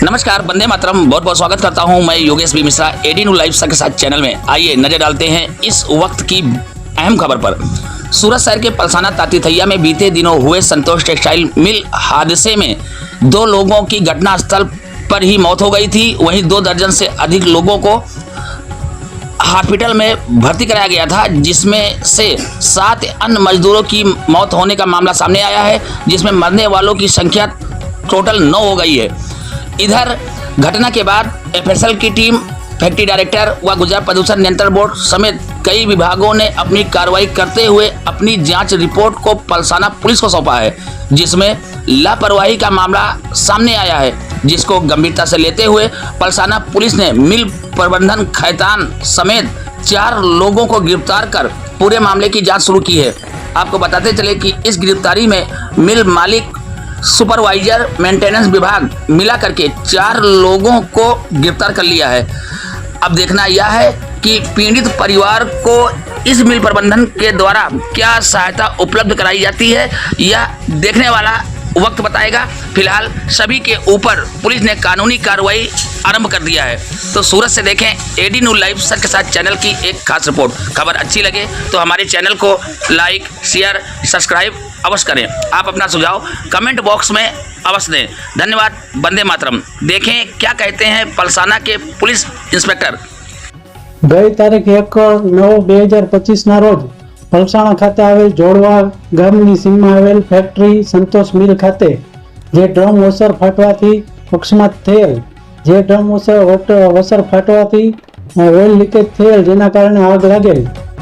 नमस्कार, वंदे मातरम। बहुत बहुत स्वागत करता हूं मैं Yogesh B Mishra AD news live के साथ चैनल में। आइए नजर डालते हैं इस वक्त की अहम खबर पर। सूरत शहर के पलसाना तातीथैया में बीते दिनों हुए संतोष टेक्सटाइल मिल हादसे में 2 लोगों की घटनास्थल पर ही मौत हो गई थी। वहीं 2 दर्जन से अधिक लोगों को हॉस्पिटल में भर्ती कराया गया था, जिसमें से 7 अन्य मजदूरों की मौत होने का मामला सामने आया है, जिसमें मरने वालों की संख्या टोटल 9 हो गई है। इधर घटना के बाद एफएसएल की टीम, फैक्ट्री डायरेक्टर व गुजरात प्रदूषण नियंत्रण बोर्ड समेत कई विभागों ने अपनी कार्रवाई करते हुए अपनी जांच रिपोर्ट को पलसाना पुलिस को सौंपा है, जिसमें लापरवाही का मामला सामने आया है, जिसको गंभीरता से लेते हुए पलसाना पुलिस ने मिल प्रबंधन खैतान समेत 4 लोगों को गिरफ्तार कर पूरे मामले की जांच शुरू की है। आपको बताते चले कि इस गिरफ्तारी में मिल मालिक, सुपरवाइजर, मेंटेनेंस विभाग मिला करके 4 लोगों को गिरफ्तार कर लिया है। अब देखना यह है कि पीड़ित परिवार को इस मिल प्रबंधन के द्वारा क्या सहायता उपलब्ध कराई जाती है, यह देखने वाला वक्त बताएगा। फिलहाल सभी के ऊपर पुलिस ने कानूनी कार्रवाई आरंभ कर दिया है। तो सूरत से देखें एडी न्यूज़ लाइव सर के साथ चैनल की एक खास रिपोर्ट। खबर अच्छी लगे तो हमारे चैनल को लाइक, शेयर, सब्सक्राइब अवश्य करें। आप अपना सुझाव कमेंट बॉक्स में अवश्य दें। धन्यवाद। वंदे मातरम। देखें क्या कहते हैं पलसाना के पुलिस इंस्पेक्टर। गई तारीख 1/9/2025 ના રોજ પલસાણા ખાતે આવેલ જોડવા ગામની સીમમાં આવેલ ફેક્ટરી સંતોષ મિલ ખાતે જે ડ્રમ વોશર ફાટવાથી અકસ્માત થયેલ, જે ડ્રમ વોશર ફાટવાથી ઓઇલ લીકેજ થયેલ, જેના કારણે આગ લાગેલ,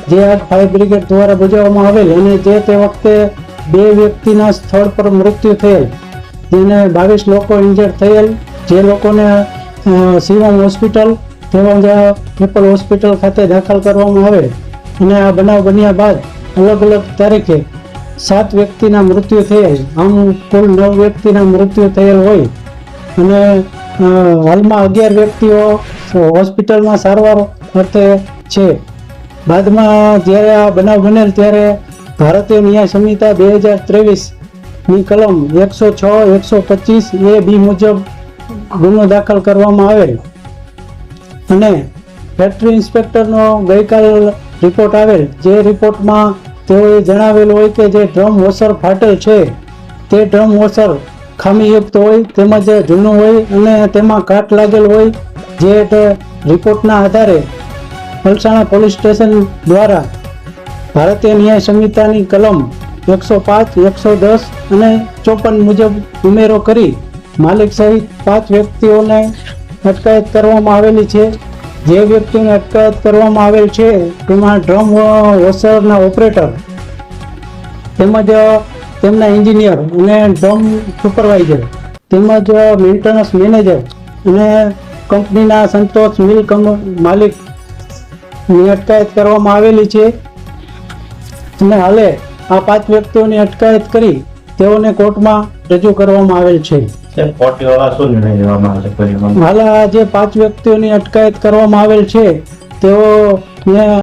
જે આગ ફાયર બ્રિગેડ દ્વારા બુઝાવવામાં આવેલ અને જે તે વખતે 2 વ્યક્તિના સ્થળ પર મૃત્યુ થયેલ, જેને 22 લોકો ઇન્જર્ડ થયેલ, જે લોકોને શિવમ હોસ્પિટલ તેમજ એપલ હોસ્પિટલ ખાતે દાખલ કરવામાં આવે અને આ બનાવ બન્યા બાદ અલગ અલગ તારીખે 7 વ્યક્તિના મૃત્યુ થયેલ, આમ કુલ 9 વ્યક્તિના મૃત્યુ થયેલ હોય અને હાલમાં 11 વ્યક્તિઓ હોસ્પિટલમાં સારવાર અર્થે છે। બાદમાં જ્યારે આ બનાવ બનેલ ત્યારે ભારતીય ન્યાય સંહિતા 2023ની કલમ 106, 125 A, B મુજબ ગુનો દાખલ કરવામાં આવેલ અને ફેક્ટરી ઇન્સ્પેક્ટરનો ગઈકાલ રિપોર્ટ આવેલ, જે રિપોર્ટમાં તેઓએ જણાવેલ હોય કે જે ડ્રમ વોશર ફાટેલ છે તે ડ્રમ વોશર ખામીયુક્ત હોય તેમજ જૂનું હોય અને તેમાં કાટ લાગેલ હોય, જે રિપોર્ટના આધારે પલસાણા પોલીસ સ્ટેશન દ્વારા ભારતીય ન્યાય સંહિતાની કલમ 105, 110 અને 54 મુજબ ઉમેરો કરી માલિક સહિત 5 વ્યક્તિઓને અટકાયત કરવામાં આવેલી છે। જે વ્યક્તિને અટકાયત કરવામાં આવેલ છે તેમાં ડ્રમ વોશરના ઓપરેટર તેમજ તેમના એન્જિનિયર અને ડ્રમ સુપરવાઇઝર તેમજ મેન્ટેનન્સ મેનેજર અને કંપનીના સંતોષ મિલ માલિકની અટકાયત કરવામાં આવેલી છે અને હાલે આ 5 વ્યક્તિઓની અટકાયત કરી તેઓને કોર્ટમાં રજૂ કરવામાં આવેલ છે। હાલ જે 5 વ્યક્તિઓની અટકાયત કરવામાં આવેલ છે તેઓને